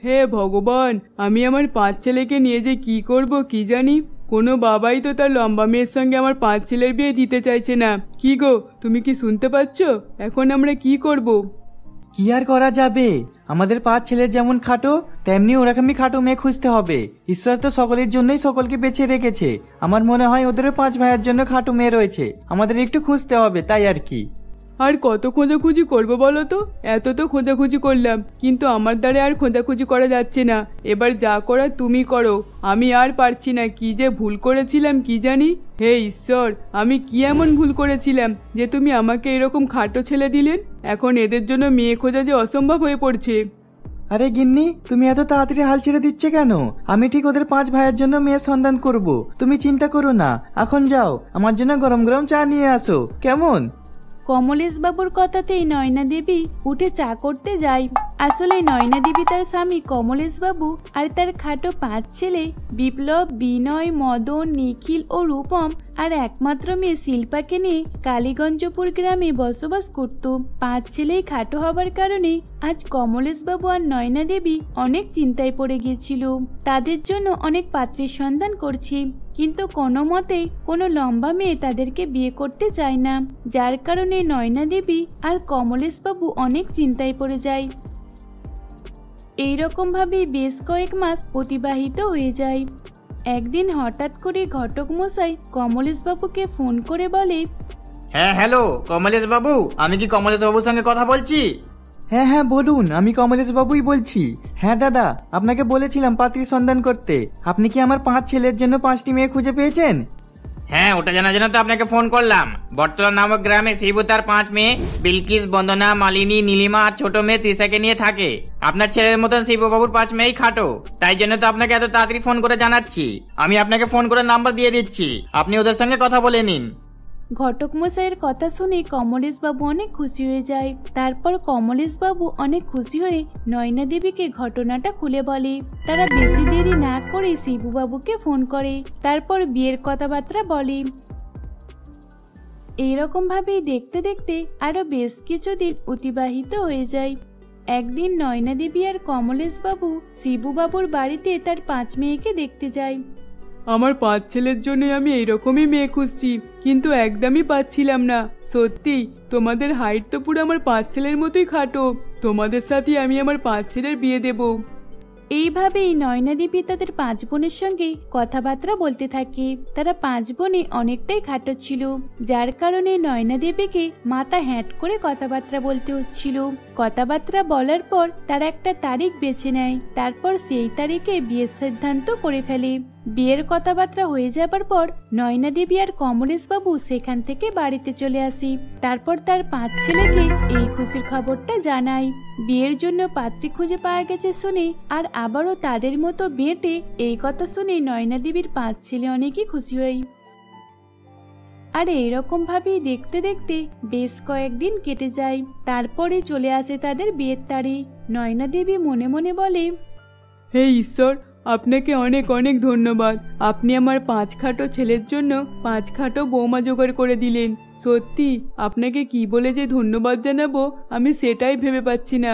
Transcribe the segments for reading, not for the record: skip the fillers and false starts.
হে ভগবান, আমি আমার 5 ছেলেকে নিয়ে যে কি করব কি জানি। কোনো বাবাই তো তার লম্বা মেয়ের সঙ্গে আমার 5 ছেলের বিয়ে দিতে চাইছে না। কি গো, তুমি কি শুনতে পাচ্ছ? এখন আমরা কি করব? কি আর করা যাবে, আমাদের 5 ছেলের যেমন খাটো তেমনি ওরকমই খাটো মেয়ে খুঁজতে হবে। ঈশ্বর তো সকলের জন্যই সকলকে বেছে রেখেছে। আমার মনে হয় ওদেরও 5 ভাইয়ের জন্য খাটো মেয়ে রয়েছে, আমাদের একটু খুঁজতে হবে, তাই আর কি। আর কত খোঁজাখুঁজি করবো বলো তো? এত তো খোঁজাখুঁজি করলাম, কিন্তু আমার দ্বারা আর খোঁজাখুঁজি করা যাচ্ছে না। এবার যা করার তুমি করো, আমি আর পারছি না। কি যে ভুল করেছিলাম কি জানি। হে ঈশ্বর, আমি কি এমন ভুল করেছিলাম যে তুমি আমাকে এরকম খাটো ছেলে দিলেন? এখন এদের জন্য মেয়ে খোঁজা যে অসম্ভব হয়ে পড়ছে। আরে গিন্নি, তুমি এত তাড়াতাড়ি হাল ছেড়ে দিচ্ছে কেন? আমি ঠিক ওদের 5 ভাইয়ের জন্য মেয়ের সন্ধান করব, তুমি চিন্তা করো না। এখন যাও, আমার জন্য গরম গরম চা নিয়ে আসো, কেমন? কমলেশ বাবুর কথাতেই নয়না দেবী উঠে চা করতে যায়। আসলে নয়না দেবী তার স্বামী কমলেশ বাবু আর তার খাটো 5 ছেলে বিপ্লব, বিনয়, মদন, নিখিল ও রূপম আর একমাত্র মেয়ে শিল্পাকে নিয়ে কালীগঞ্জপুর গ্রামে বসবাস করত। 5 ছেলেই খাটো হবার কারণে আজ কমলেশ বাবু আর নয়না দেবী অনেক চিন্তায় পড়ে গিয়েছিল। তাদের জন্য অনেক পাত্রের সন্ধান করছে, কিন্তু কোনো মতে কোনো লম্বা মেয়ে তাদেরকে বিয়ে করতে চায় না, যার কারণে নয়না দেবী আর কমলেশ বাবু অনেক চিন্তায় পড়ে যায়। এইরকম ভাবেই বেশ কয়েক মাস অতিবাহিত হয়ে যায়। একদিন হঠাৎ করে ঘটক মশাই কমলেশ বাবুকে ফোন করে বলে, হ্যাঁ হ্যালো কমলেশ বাবু, আমি কি কমলেশ বাবুর সঙ্গে কথা বলছি? হ্যাঁ হ্যাঁ বলুন, আমি কমলেশ বাবুই বলছি। হ্যাঁ দাদা, আপনাকে বলেছিলাম পাত্রীর সন্ধান করতে। আপনি কি আমার 5 ছেলের জন্য 5টি মেয়ে খুঁজে পেয়েছেন? হ্যাঁ, ওটা জানার জন্য তো আপনাকে ফোন করলাম। বটতলা নামক গ্রামে শিবু তার 5 মেয়ে বিলকিস, বন্দনা, মালিনী, নীলিমা আর ছোট মেয়ে তৃষাকে নিয়ে থাকে। আপনার ছেলের মতন শিবু বাবুর 5 মেয়েই খাটো, তাই জন্য তো আপনাকে এত তাড়াতাড়ি ফোন করে জানাচ্ছি। আমি আপনাকে ফোন করে নাম্বার দিয়ে দিচ্ছি, আপনি ওদের সঙ্গে কথা বলে নিন। ঘটক মশাইয়ের কথা শুনে কমলেশ বাবু অনেক খুশি হয়ে যায়। তারপর কমলেশ বাবু অনেক খুশি হয়ে নয়না দেবীকে ঘটনাটা খুলে বলে। তারা বেশি দেরি না করে শিবু বাবুকে ফোন করে, তারপর বিয়ের কথাবার্তা বলে। এইরকম ভাবেই দেখতে দেখতে আরো বেশ কিছুদিন অতিবাহিত হয়ে যায়। একদিন নয়না দেবী আর কমলেশ বাবু শিবু বাবুর বাড়িতে তার 5 মেয়েকে দেখতে যায়। আমার 5 ছেলের জন্য আমি এইরকমই মেয়ে খুঁজছি, কিন্তু একদমই পাচ্ছিলাম না। সত্যি তোমাদের হাইট তো পুরো আমার 5 ছেলের মতোই খাটো। তোমাদের সাথে আমি আমার 5 ছেলের বিয়ে দেব। এইভাবেই নয়না দেবী তাদের 5 বোনের সঙ্গে কথাবার্তা বলতে থাকে। তারা 5 বোনে অনেকটাই খাটো ছিল, যার কারণে নয়না দেবীকে মাথা হ্যাট করে কথাবার্তা বলতে হচ্ছিল। কথাবার্তা বলার পর তারা একটা তারিখ বেছে নেয়, তারপর সেই তারিখে বিয়ের সিদ্ধান্ত করে ফেলে। বিয়ের কথাবার্তা হয়ে যাবার পর নয়না দেবী আর কমলেশ বাবু সেখান থেকে বাড়িতে চলে আসি। তারপর তার 5 ছেলেকে এই খুশির খবরটা জানায়। বিয়ের জন্য পাত্রী খুঁজে পাওয়া গেছে শুনে আর আবারও তাদের মতো বিয়েতে, এই কথা শুনে নয়না দেবীর 5 ছেলে অনেকই খুশি হয়। আর এইরকম ভাবেই দেখতে দেখতে বেশ কয়েকদিন কেটে যায়। তারপরে চলে আসে তাদের বিয়ের তারিখ। নয়না দেবী মনে মনে বলে, হে ঈশ্বর, আপনাকে অনেক অনেক ধন্যবাদ। আপনি আমার 5 খাটো ছেলের জন্য 5 খাটো বৌমা জোগাড় করে দিলেন। সত্যি আপনাকে কি বলে যে ধন্যবাদ জানাবো আমি সেটাই ভেবে পাচ্ছি না।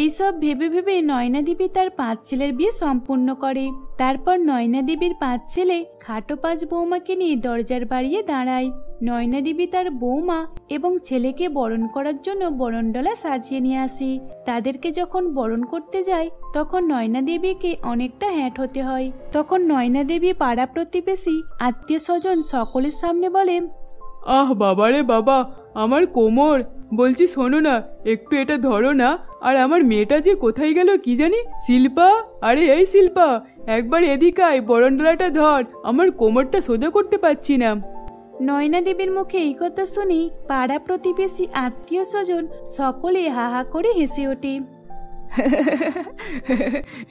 এইসব ভেবে ভেবে নয়না দেবী তার 5 ছেলের বিয়ে সম্পূর্ণ করে। তারপর নয়না দেবীর 5 ছেলে খাটো 5 বৌমাকে নিয়ে দরজার বাড়িয়ে দাঁড়ায়। নয়না দেবী তার বৌমা এবং ছেলেকে বরণ করার জন্য বরণডালা সাজিয়ে নিয়ে আসে। তাদেরকে যখন বরণ করতে যায় তখন নয়না দেবীকে অনেকটা হ্যাট হতে হয়। তখন নয়না দেবী পাড়া প্রতিবেশী, আত্মীয় স্বজন সকলের সামনে বলে, আহ বাবা রে বাবা, আমার কোমর। বলছি শোনো না, একটু এটা ধরো না। আর আমার মেয়েটা যে কোথায় গেল কি জানি। শিল্পা, আরে এই শিল্পা, একবার এদিকে আয়, বরণডালাটা ধর, আমার কোমরটা সোজা করতে পারছি না। নয়না দেবীর মুখে এই কথা শুনি পাড়া প্রতিবেশী, আত্মীয় স্বজন সকলে হা হা করে হেসে ওঠে।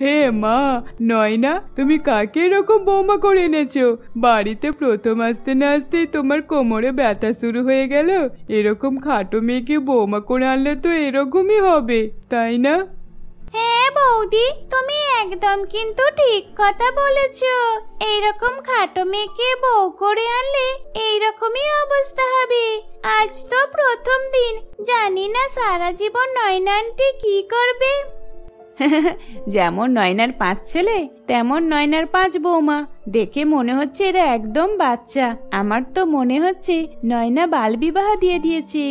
হে মা, নয়না, তুমি কাকে এরকম বৌমা করে এনেছো? বাড়িতে প্রথম আসতে না আসতেই তোমার কোমরে ব্যথা শুরু হয়ে গেল। এরকম খাটো মেয়েকে বৌমা করে আনলে তো এরকমই হবে, তাই না? হ্যাঁ বৌদি, তুমি একদম কিন্তু ঠিক কথা বলেছো। এইরকম খাটো মেয়েকে বউ করে আনলে এইরকমই অবস্থা হবে। আজ তো প্রথম দিন, জানি না সারা জীবন নয়না আন্টি কি করবে। যেমন নয়নার 5 ছেলে তেমন নয়নার 5 বৌমা। দেখে মনে হচ্ছে এরা একদম বাচ্চা। আমার তো মনে হচ্ছে নয়না বালবিবাহ দিয়ে দিয়েছে।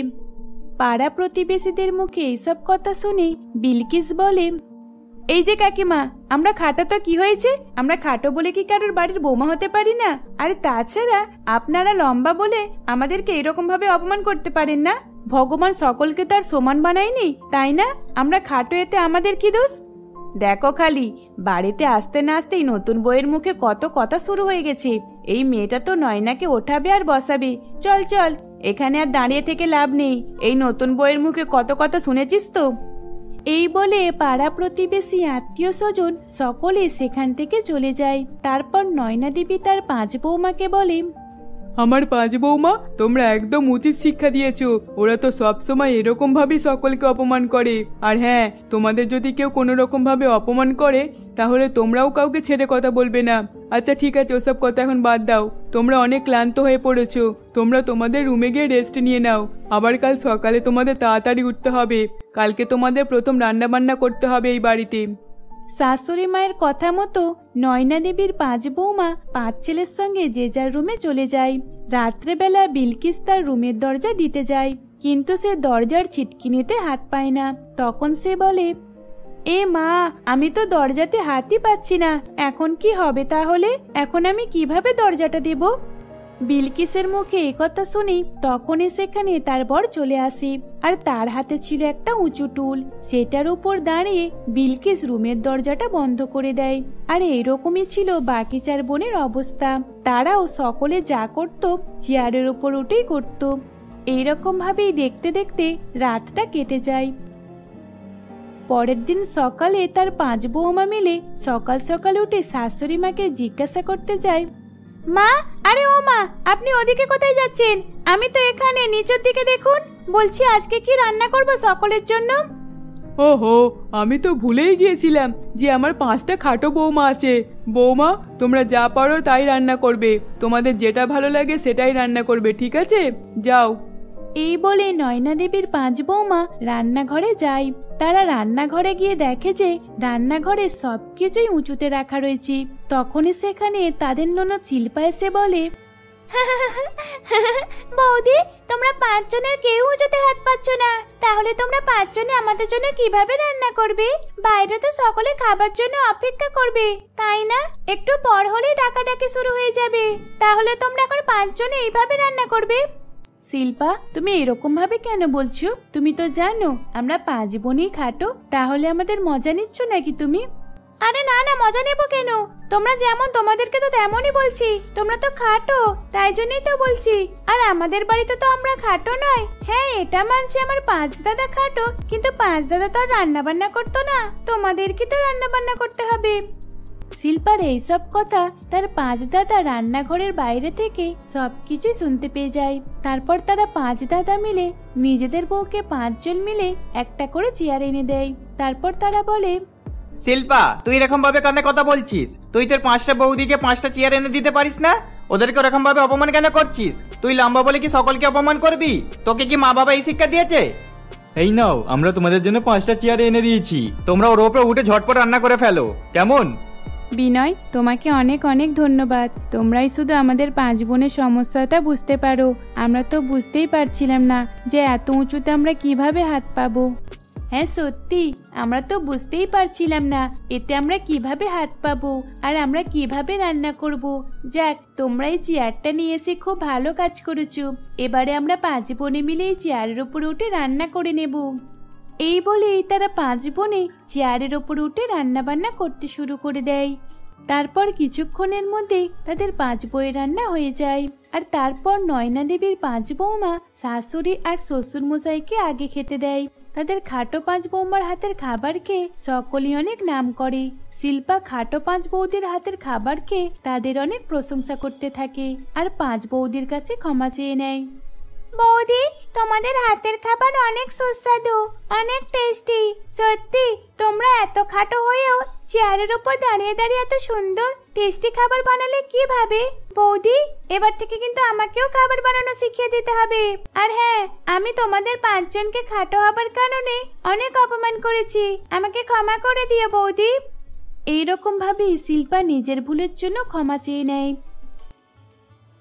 পাড়া প্রতিবেশীদের মুখে এইসব কথা শুনে বিলকিস বলে, এই যে কাকিমা, আমরা খাটো তো কি হয়েছে? আমরা খাটো বলে কি কারোর বাড়ির বৌমা হতে পারি না? আর তাছাড়া আপনারা লম্বা বলে আমাদেরকে এরকম ভাবে অপমান করতে পারেন না। ভগবান সকলকে তার সমান বানায়নি, তাই না? আমরা খাটো, এতে আমাদের কি দোষ? দেখো খালি, বাড়িতে আসতে না আসতেই নতুন বউয়ের মুখে কত কথা শুরু হয়ে গেছে। এই মেয়েটা তো নয়নাকে ওঠাবে আর বসাবে। চল চল, এখানে আর দাঁড়িয়ে থেকে লাভ নেই। এই নতুন বউয়ের মুখে কত কথা শুনেছিস তো। এই বলে পাড়া প্রতিবেশী আত্মীয় স্বজন সকলে সেখান থেকে চলে যায়। তারপর নয়না দেবী তার 5 বৌমাকে বলে, আমার 5 বৌমা, তোমরা একদম উচিত শিক্ষা দিয়েছো। ওরা তো সবসময় এরকম ভাবেই সকলকে অপমান করে। আর হ্যাঁ, তোমাদের যদি কেউ কোনো রকম ভাবে অপমান করে তাহলে তোমরাও কাউকে ছেড়ে কথা বলবে না। আচ্ছা ঠিক আছে, ওসব কথা এখন বাদ দাও। তোমরা অনেক ক্লান্ত হয়ে পড়েছো। তোমরা তোমাদের রুমে গিয়ে রেস্ট নিয়ে নাও। আবার কাল সকালে তোমাদের তাড়াতাড়ি উঠতে হবে। কালকে তোমাদের প্রথম রান্না বান্না করতে হবে এই বাড়িতে। শাশুড়ি মায়ের কথা মতো নয়না দেবীর 5 বৌমা 5 ছেলের সঙ্গে যে যার রুমে চলে যায়। রাত্রেবেলা বিলকিস তার রুমের দরজা দিতে যায়, কিন্তু সে দরজার ছিটকিনিতে হাত পায় না। তখন সে বলে, এ মা, আমি তো দরজাতে হাতই পাচ্ছি না। এখন কি হবে তাহলে? এখন আমি কিভাবে দরজাটা দেব? বিলকিসের মুখে একথা শুনি তখনই সেখানে তার বর চলে আসে। আর তার হাতে ছিল একটা উঁচু টুল। সেটার উপর দাঁড়িয়ে বিলকিস রুমের দরজাটা বন্ধ করে দেয়। আর এইরকমই ছিল বাকি 4 বোনের অবস্থা। তারাও সকলে যা করত চেয়ারের উপর উঠেই করত। এইরকম ভাবেই দেখতে দেখতে রাতটা কেটে যায়। পরের দিন সকালে তার 5 বৌমা মিলে সকাল সকাল উঠে শাশুড়ি মাকে জিজ্ঞাসা করতে যায়, মা, আরে ও মা, আপনি ওদিকে কোথায় যাচ্ছেন? আমি তো এখানে, নিচের দিকে দেখুন। বলছি আজকে কি রান্না করব সকলের জন্য? ওহো, আমি তো ভুলেই গিয়েছিলাম যে আমার 5টা খাটো বৌমা আছে। বৌমা, তোমরা যা পারো তাই রান্না করবে। তোমাদের যেটা ভালো লাগে সেটাই রান্না করবে, ঠিক আছে? যাও। এই বলে নয়না দেবীর 5 বৌমা রান্নাঘরে যায়। তারা রান্নাঘরে গিয়ে দেখে যে রান্নাঘরে সবকিছুই উঁচুতে রাখা রয়েছে। তখনই সেখানে তাদের ননদ শিল্পা এসে বলে, বৌদি, তোমরা 5 জনের কেউ উঁচুতে হাত পাচ্ছ না, তাহলে তোমরা 5 জনে আমাদের জন্য কিভাবে রান্না করবে? বাইরে তো সকলে খাবার জন্য অপেক্ষা করবে, তাই না? একটু পর হলেই ডাকাডাকি শুরু হয়ে যাবে। তাহলে তোমরা এখন 5 জনে এইভাবে রান্না করবে? শিল্পা, তুমি এরকম ভাবে কেন বলছো? তুমি তো জানো আমরা 5 বোনই খাটো। তাহলে আমাদের মজা নিচ্ছ নাকি তুমি? আরে না না, মজা নেব কেন? তোমরা যেমন, তোমাদেরকে তো তেমনই বলছি। তোমরা তো খাটো, তাই জন্যই তো বলছি। আর আমাদের বাড়িতে তো আমরা খাটো নয়। হ্যাঁ, এটা মানছি আমার 5 দাদা খাটো, কিন্তু 5 দাদা তো আর রান্না বান্না করতো না। তোমাদেরকে তো রান্না বান্না করতে হবে। শিল্পার এইসব কথা তার 5 দাদা রান্নাঘরের বাইরে থেকে সবকিছু শুনতে পেয়ে যায়। তারপর তারা 5 দাদা মিলে নিজেদের বউকে 5 জন মিলে একটা করে চেয়ার এনে দেয়। তারপর তারা বলে, শিল্পা, তুই এরকম ভাবে কানে কথা বলছিস? তুই তোর 5টা বৌদিকে 5টা চেয়ার এনে দিতে পারিস না? ওদেরকে ওরকম ভাবে অপমান কেন করছিস? তুই লম্বা বলে কি সকলকে অপমান করবি? তোকে কি মা বাবা এই শিক্ষা দিয়েছে? এই নাও, আমরা তোমাদের জন্য 5টা চেয়ার এনে দিয়েছি। তোমরা ওর উপরে উঠে ঝটপট রান্না করে ফেলো, কেমন? বিনয়, তোমাকে অনেক অনেক ধন্যবাদ। তোমরাই শুধু আমাদের 5 বোনের সমস্যাটা বুঝতে পারো। আমরা তো বুঝতেই পারছিলাম না যে এত উঁচুতে আমরা কিভাবে হাত পাবো। হ্যাঁ সত্যি, আমরা তো বুঝতেই পারছিলাম না এতে আমরা কিভাবে হাত পাবো আর আমরা কিভাবে রান্না করব। যাক, তোমরা এই চেয়ারটা নিয়ে এসে খুব ভালো কাজ করেছো। এবারে আমরা 5 বোনে মিলে এই চেয়ারের উপরে উঠে রান্না করে নেব। এই বলেই তারা 5 বোনে চেয়ারের ওপর উঠে রান্না বান্না করতে শুরু করে দেয়। তারপর কিছুক্ষণের মধ্যে তাদের 5 বইয়ের রান্না হয়ে যায়। আর তারপর নয়না দেবীর 5 বৌমা শাশুড়ি আর শ্বশুর মশাইকে আগে খেতে দেয়। তাদের খাটো 5 বৌমার হাতের খাবার খেয়ে সকলেই অনেক নাম করে। শিল্পা খাটো 5 বৌদির হাতের খাবার খেয়ে তাদের অনেক প্রশংসা করতে থাকে আর 5 বৌদির কাছে ক্ষমা চেয়ে নেয়। বৌদি, তোমাদের হাতের খাবার অনেক সুস্বাদু, অনেক টেস্টি। সত্যি তোমরা এত খাটো হয়েও চেয়ারের উপর দাঁড়িয়ে দাঁড়িয়ে এত সুন্দর টেস্টি খাবার বানালে কিভাবে? বৌদি, এবার থেকে কিন্তু আমাকেও খাবার বানানো শিখিয়ে দিতে হবে। আর হ্যাঁ, আমি তোমাদের 5 জনকে খাটো হবার কারণে অনেক অপমান করেছি, আমাকে ক্ষমা করে দিও বৌদি। এইরকম ভাবে শিল্পা নিজের ভুলের জন্য ক্ষমা চেয়ে নেয়।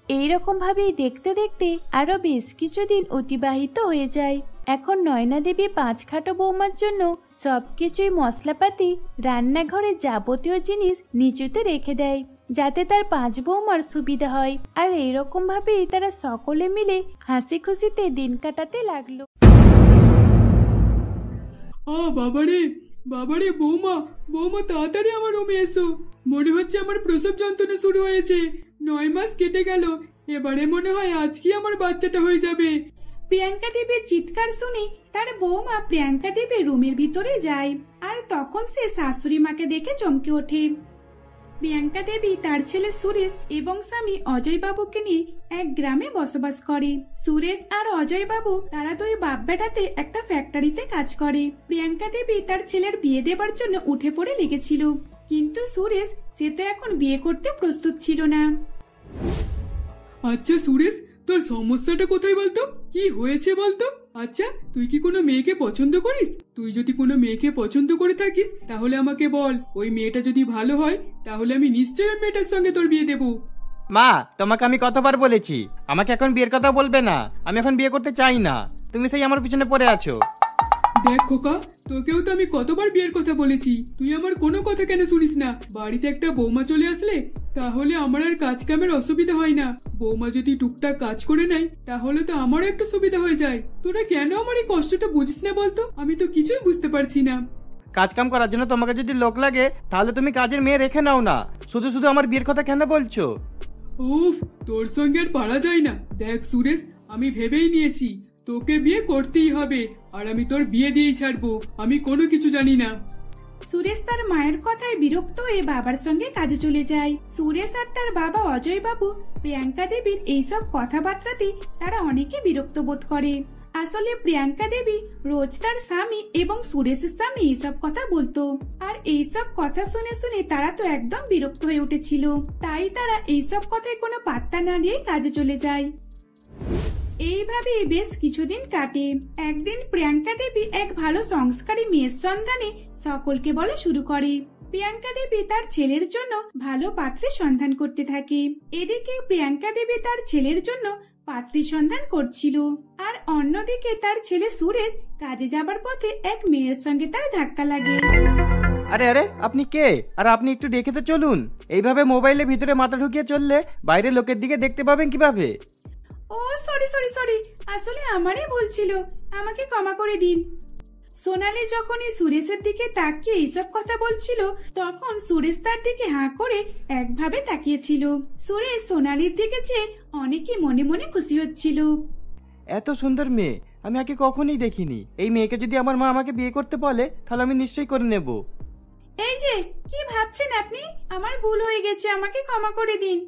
এইরকম ভাবেই দেখতে দেখতে আরো বেশ কিছুদিন অতিবাহিত হয়ে যায়। এখন নয়না দেবী 5 খাটো বৌমার জন্য সবকিছুই মশলাপাতি, রান্নাঘরের যাবতীয় জিনিস নিচুতে রেখে দেয়, যাতে তার 5 বৌমার সুবিধা হয়। আর এইরকম ভাবেই তারা সকলে মিলে হাসি খুশিতে দিন কাটাতে লাগলো। বাবারে বাবারে, বৌমা বৌমা, তাড়াতাড়ি আমার রুমে এসো। মনে হচ্ছে আমার প্রসব যন্ত্রণা শুরু হয়েছে। 9 মাস কেটে গেল, এবারে মনে হয় আজকে আমার বাচ্চাটা হয়ে যাবে। প্রিয়াঙ্কা দেবীর চিৎকার শুনে তার বৌমা প্রিয়াঙ্কা দেবী রুমের ভিতরে যায়, আর তখন সে শাশুড়ি মাকে দেখে চমকে ওঠে। প্রিয়াঙ্কা দেবী তার ছেলে সুরেশ এবং স্বামী অজয় বাবুকে নিয়ে এক গ্রামে বসবাস করে। সুরেশ আর অজয় বাবু তারা দুই বাপ বেটাতে একটা ফ্যাক্টরিতে কাজ করে। প্রিয়াঙ্কা দেবী তার ছেলের বিয়ে দেবার জন্য উঠে পড়ে লেগেছিল, কিন্তু সুরেশ সে তো এখন বিয়ে করতে প্রস্তুত ছিল না। আচ্ছা সুরেশ, তোর সমস্যাটা কোথায় বলতো? কি হয়েছে বলতো? আচ্ছা, তুই কি কোনো মেয়েকে পছন্দ করিস? তুই যদি কোনো মেয়েকে পছন্দ করে থাকিস তাহলে আমাকে বল। ওই মেয়েটা যদি ভালো হয় তাহলে আমি নিশ্চয়ই ওই মেয়েটার সঙ্গে তোর বিয়ে দেবো। মা, তোমাকে আমি কতবার বলেছি আমাকে এখন বিয়ের কথা বলবে না। আমি এখন বিয়ে করতে চাই না, তুমি সেই আমার পিছনে পড়ে আছো। দেখ খোকা, তোকেও তো আমি কতবার বিয়ের কথা বলেছি, তুই আমার কোনো কথা কেন শুনিস না? বাড়িতে একটা বৌমা চলে আসলে তাহলে আমার আর কাজ কামের অসুবিধা হয় না। বৌমা যদি টুকটাক কাজ করে নেয় তাহলে তো আমারও একটু সুবিধা হয়ে যায়। তোরা কেন আমার এই কষ্টটা বুঝিস না বলতো? আমি তো কিছুই বুঝতে পারছি না। কাজ কাম করার জন্য তোমাকে যদি লোক লাগে তাহলে তুমি কাজের মেয়ে রেখে নাও না। শুধু শুধু আমার বিয়ের কথা কেন বলছো? উফ, তোর সঙ্গে আর পারা যায় না। দেখ সুরেশ, আমি ভেবেই নিয়েছি তোকে বিয়ে করতেই হবে, আর আমি তোর বিয়ে দিয়েই ছাড়বো। আমি কোনো কিছু জানি না। সুরেশ তার মায়ের কথায় বিরক্ত হয়ে বাবার সঙ্গে কাজে চলে যায়। সুরেশ আর তার বাবা অজয় বাবু প্রিয়াঙ্কা দেবীর এইসব কথাবার্তাতে তারা অনেকে বিরক্ত বোধ করে। আসলে প্রিয়াঙ্কা দেবী রোজ তার স্বামী এবং সুরেশের সামনে এইসব কথা বলতো, আর এইসব কথা শুনে শুনে তারা তো একদম বিরক্ত হয়ে উঠেছিল। তাই তারা এইসব কথায় কোনো পাত্তা না দিয়ে কাজে চলে যায়। এইভাবে বেশ কিছুদিন কাটে। একদিন প্রিয়াঙ্কা দেবী এক ভালো সংস্কারী মেয়ের সন্ধানে সকলকে বলা শুরু করে। প্রিয়াঙ্কা দেবী তার ছেলের জন্য ভালো পাত্রের সন্ধান করতে থাকে। এদিকে প্রিয়াঙ্কা দেবী তার ছেলের জন্য পাত্রীর সন্ধান করছিল, আর অন্যদিকে তার ছেলে সুরেশ কাজে যাবার পথে এক মেয়ের সঙ্গে তার ধাক্কা লাগে। আরে আরে, আপনি কে? আর আপনি একটু দেখে তো চলুন। এইভাবে মোবাইলের ভিতরে মাথা ঢুকিয়ে চললে বাইরে লোকের দিকে দেখতে পাবেন কিভাবে? ও সরি সরি সরি, আসলে আমারই ভুল ছিল, আমাকে ক্ষমা করে দিন। সোনালি যখনই সুরেশের দিকে তাকিয়ে এইসব কথা বলছিল তখন সুরেশ তার দিকে হাঁ করে একভাবে তাকিয়েছিল। সুরেশ সোনালির দিকে চেয়ে অনেকই মনে মনে খুশি হচ্ছিল। এত সুন্দর মেয়ে আমি আগে কখনোই দেখিনি। এই মেয়েকে যদি আমার মা আমাকে বিয়ে করতে বলে তাহলে আমি নিশ্চয়ই করে নেব। এই যে কি ভাবছেন আপনি? আমার ভুল হয়ে গেছে, আমাকে ক্ষমা করে দিন।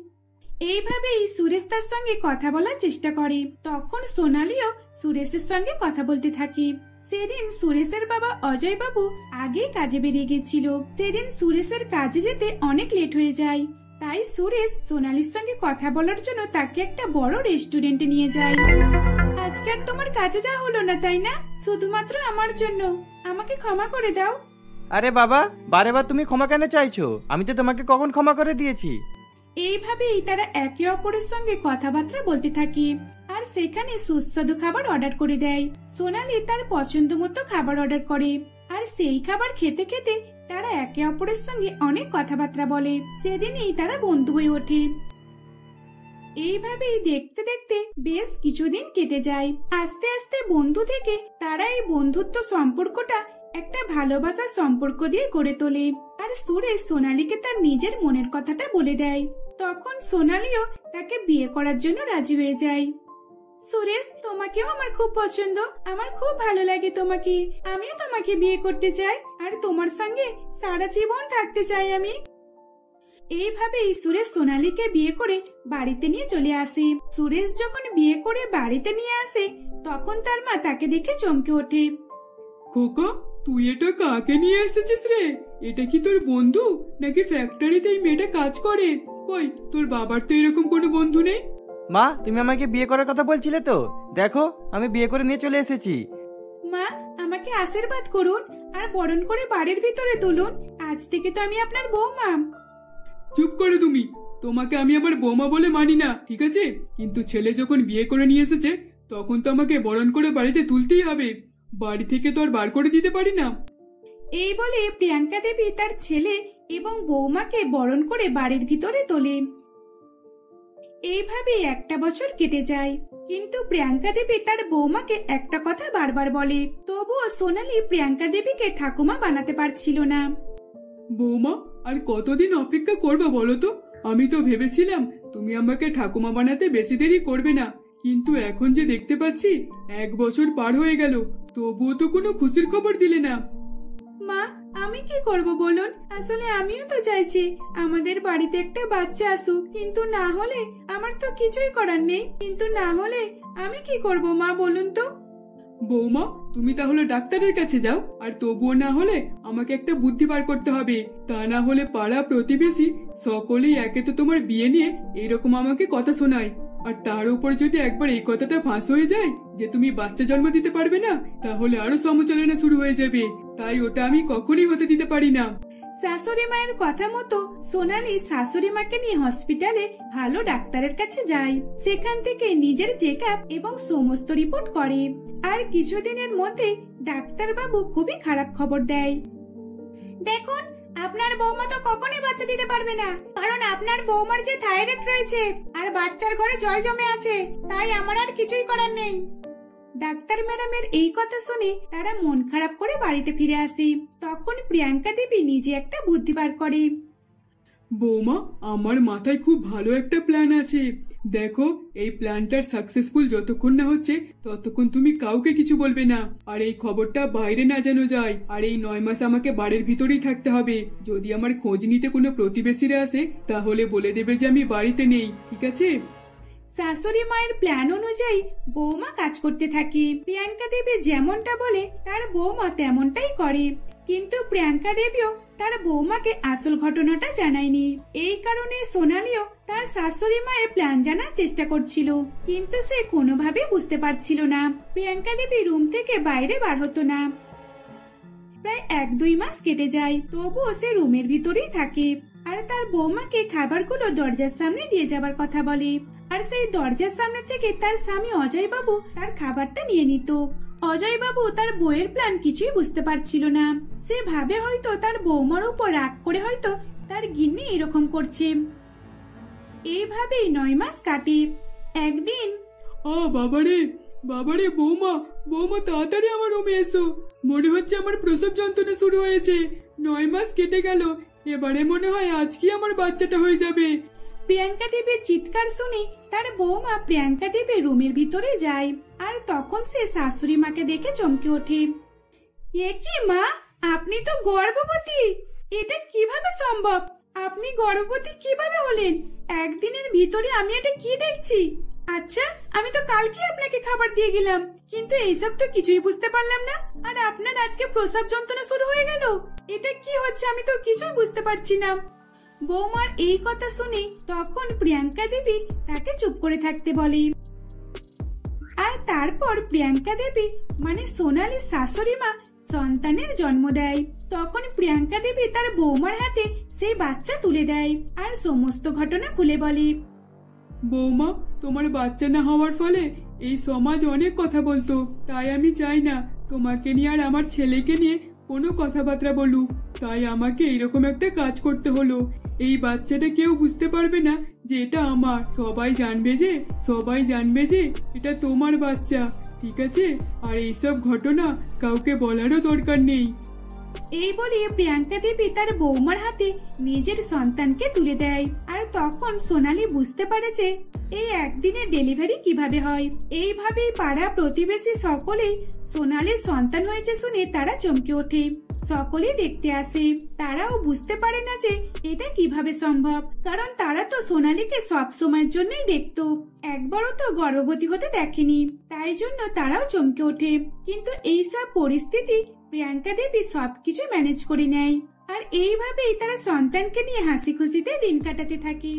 এইভাবেই সুরেশ তার সঙ্গে কথা বলার চেষ্টা করে। তখন সোনালিও সুরেশের সঙ্গে কথা বলতে থাকে। সেদিন সুরেশের বাবা অজয় বাবু আগে কাজে বেরিয়ে গেছিল। সেদিন সুরেশের কাজে যেতে অনেক লেট হয়ে যায়, তাই সুরেশ সোনালির সঙ্গে কথা বলার জন্য তাকে একটা বড় রেস্টুরেন্টে নিয়ে যায়। আজকে আর তোমার কাজে যাওয়া হলো না তাই না? শুধুমাত্র আমার জন্য, আমাকে ক্ষমা করে দাও। আরে বাবা, বারে বার তুমি ক্ষমা কেন চাইছো? আমি তো তোমাকে কখন ক্ষমা করে দিয়েছি। এইভাবেই তারা একে অপরের সঙ্গে কথাবার্তা বলতে থাকে, আর সেখানে সুস্বাদু খাবার অর্ডার করে দেয়। সোনালি তার পছন্দ মতো খাবার অর্ডার করে, আর সেই খাবার খেতে খেতে তারা একে অপরের সঙ্গে অনেক কথাবার্তা বলে। সেদিনই তারা বন্ধু হয়ে ওঠে। এইভাবেই দেখতে দেখতে বেশ কিছুদিন কেটে যায়। আস্তে আস্তে বন্ধু থেকে তারা এই বন্ধুত্ব সম্পর্কটা একটা ভালোবাসার সম্পর্ক দিয়ে গড়ে তোলে। আর সুরেশ সোনালীকে তার নিজের মনের কথাটা বলে দেয়। তখন সোনালীও তাকে বিয়ে করার জন্য রাজি হয়ে যায়। সুরেশ, তোমাকেও আমার খুব পছন্দ, আমার খুব ভালো লাগে তোমাকে। আমিও তোমাকে বিয়ে করতে চাই, আর তোমার সঙ্গে সারা জীবন থাকতে চাই আমি। এইভাবেই সুরেশ সোনালীকে বিয়ে করে বাড়িতে নিয়ে চলে আসে। সুরেশ যখন বিয়ে করে বাড়িতে নিয়ে আসে তখন তার মা তাকে দেখে চমকে ওঠে। খোকা, তুই এটা কাকে নিয়ে এসেছিস রে? এটা কি তোর বন্ধু নাকি ফ্যাক্টরিতে এই মেয়েটা কাজ করে? কই তোর বাবার তো এরকম কোনো বন্ধু নেই। মা, তুমি আমাকে বিয়ে করার কথা বলছিলে তো, দেখো আমি বিয়ে করে নিয়ে চলে এসেছি। মা, আমাকে আশীর্বাদ করুন আর বরণ করে বাড়ির ভিতরে তুলুন। আজ থেকে তো আমি আপনার বৌমা। চুপ করে তুমি, তোমাকে আমি আমার বৌমা বলে মানি না, ঠিক আছে? কিন্তু ছেলে যখন বিয়ে করে নিয়ে এসেছে তখন তো আমাকে বরণ করে বাড়িতে তুলতেই হবে। বাড়ি থেকে তো আর বার করে দিতে পারি না। এই বলে প্রিয়াঙ্কা দেবী তার ছেলে এবং বৌমাকে বরণ করে বাড়ির ভিতরে তোলে। এইভাবে একটা বছর কেটে যায়, কিন্তু প্রিয়াঙ্কা দেবী তার বৌমাকে একটা কথা বারবার বলে, তবুও সোনালী প্রিয়াঙ্কা দেবীকে ঠাকুমা বানাতে পারছিল না। বৌমা, আর কতদিন অপেক্ষা করবে বলো তো? আমি তো ভেবেছিলাম তুমি আমাকে ঠাকুমা বানাতে বেশি দেরি করবে না, কিন্তু এখন যে দেখতে পাচ্ছি 1 বছর পার হয়ে গেল, তবুও তো কোনো খুশির খবর দিলে না। মা, আমি কি করব বলুন? আসলে আমিও তো চাইছি আমাদের বাড়িতে একটা বাচ্চা আসুক, কিন্তু না হলে আমার তো কিছুই করার নেই। কিন্তু না হলে আমি কি করব মা, বলুন তো? বৌমা, তুমি তাহলে ডাক্তারের কাছে যাও, আর তবুও না হলে আমাকে একটা বুদ্ধি বার করতে হবে। তা না হলে পাড়া প্রতিবেশী সকলেই একে তো তোমার বিয়ে নিয়ে এরকম আমাকে কথা শোনায়, আর তার উপর যদি একবার এই কথাটা ফাঁস হয়ে যায় যে তুমি বাচ্চা জন্ম দিতে পারবে না, তাহলে আরো সমালোচনা শুরু হয়ে যাবে। তাই ওটা আমি কখনই হতে দিতে পারি না। শাশুড়ি মায়ের কথা মতো সোনালী শাশুড়ি মাকে নিয়ে হসপিটালে ভালো ডাক্তারের কাছে যায়। সেখান থেকে নিজের চেকআপ এবং সমস্ত রিপোর্ট করে। আর কিছুদিনের মধ্যে ডাক্তার বাবু খুবই খারাপ খবর দেয়। দেখুন, আপনার বৌমা তো কখনোই বাচ্চা দিতে পারবে না, কারণ আপনার বৌমার যে থাইরয়েড রয়েছে আর বাচ্চার ঘরে জল জমে আছে, তাই আমার আর কিছুই করার নেই। ডাক্তার ম্যাডামের এই কথা শুনে তারা মন খারাপ করে বাড়িতে ফিরে আসে। তখন প্রিয়াঙ্কা দেবী নিজে একটা বুদ্ধি বার করে। বৌমা, আমার মাথায় খুব ভালো একটা প্ল্যান আছে। দেখো, এই প্ল্যানটার সাকসেসফুল যতক্ষণ না হচ্ছে ততক্ষণ তুমি কাউকে কিছু বলবে না, আর এই খবরটা বাইরে না জানো যায়। আর এই 9 মাস আমাকে বাড়ির ভিতরেই থাকতে হবে। যদি আমার খোঁজ নিতে কোনো প্রতিবেশীরা আসে তাহলে বলে দেবে যে আমি বাড়িতে নেই, ঠিক আছে? শাশুড়ি মায়ের প্ল্যান অনুযায়ী বৌমা কাজ করতে থাকে। প্রিয়াঙ্কা দেবী যেমনটা বলে তার বৌমা তেমনটাই করে, কিন্তু প্রিয়াঙ্কা দেবীও তার বৌমাকে আসল ঘটনাটা জানায়নি। এই কারণে সোনালীও তার শাশুড়ি মায়ের প্ল্যান জানার চেষ্টা করছিল, কিন্তু সে কোনোভাবে বুঝতে পারছিল না। প্রিয়াঙ্কা দেবী রুম থেকে বাইরে বার হতো না। প্রায় 1-2 মাস কেটে যায়, তবুও সে রুমের ভিতরেই থাকে। আর তার বৌমাকে খাবারগুলো দরজার সামনে দিয়ে যাবার কথা বলে, আর সেই দরজার সামনে থেকে তার স্বামী অজয় বাবু তার খাবারটা নিয়ে নিত। অজয় বাবু তার বউয়ের প্ল্যান কিছুই বুঝতে পারছিল না। সে ভাবে হয়তো তার বৌমার উপর রাগ করে হয়তো তার গিন্নি এরকম করছে। এইভাবেই 9 মাস কাটে। একদিন, বাবারে বাবারে, বৌমা বৌমা, তাড়াতাড়ি আমার রুমে এসো। মনে হচ্ছে আমার প্রসব যন্ত্রণা শুরু হয়েছে। 9 মাস কেটে গেল, এবারে মনে হয় আজকে আমার বাচ্চাটা হয়ে যাবে। প্রিয়াঙ্কা দেবীর চিৎকার শুনে তার বৌমা প্রিয়াঙ্কা দেবী রুমের ভিতরে যায়, আর তখন সে শাশুড়ি মাকে দেখে চমকে ওঠে। এ কি মা, আপনি তো গর্ভবতী! এটা কিভাবে সম্ভব? আপনি গর্ভবতী কিভাবে হলেন? একদিনের ভিতরে আমি এটা কি দেখছি? আচ্ছা, আমি তো কালকে আপনাকে খাবার দিয়ে গেলাম, কিন্তু এইসব তো কিছুই বুঝতে পারলাম না। আর আপনার আজকে প্রসব যন্ত্রণা শুরু হয়ে গেল। এটা কি হচ্ছে? আমি তো কিছুই বুঝতে পারছি না। বৌমার এই কথা শুনে তখন প্রিয়াঙ্কা দেবী তাকে চুপ করে থাকতে বলে। আর তারপর প্রিয়াঙ্কা দেবী মানে সোনালীর শাশুড়ি মা সন্তানের জন্ম দেয়। তখন প্রিয়াঙ্কা দেবী তার বৌমার হাতে সেই বাচ্চা তুলে দেয় আর সমস্ত ঘটনা খুলে বলে। বৌমা, তোমার বাচ্চা না হওয়ার ফলে এই সমাজ অনেক কথা বলতো, তাই আমি চাই না তোমাকে নিয়ে আর আমার ছেলেকে নিয়ে কোনো কথাবার্তা বলুক। তাই আমাকে এরকম একটা কাজ করতে হলো। এই বাচ্চাটা কেউ বুঝতে পারবে না যে এটা আমার। সবাই জানবে যে এটা তোমার বাচ্চা, ঠিক আছে? আর এইসব ঘটনা কাউকে বলারও দরকার নেই। এই বলে প্রিয়াঙ্কা দেবী তার বৌমার হাতে নিজের সন্তানকে তুলে দেয়। আর তখন সোনালী বুঝতে পারে যে এই একদিনে ডেলিভারি কিভাবে হয়। এইভাবেই পাড়া প্রতিবেশী সকলেই সোনালীর সন্তান হয়েছে শুনে তারা চমকে ওঠে। সকলেই দেখতে আসে। তারাও বুঝতে পারে না যে এটা কিভাবে সম্ভব, কারণ তারা তো সোনালীকে সব সময়ের জন্যই দেখতো, একবারও তো গর্ভবতী হতে দেখেনি। তাই জন্য তারাও চমকে ওঠে। কিন্তু এইসব পরিস্থিতি প্রিয়াঙ্কা দেবী সবকিছু ম্যানেজ করে নেয়। আর এইভাবেই তারা সন্তানকে নিয়ে হাসি খুশিতে দিন কাটাতে থাকে।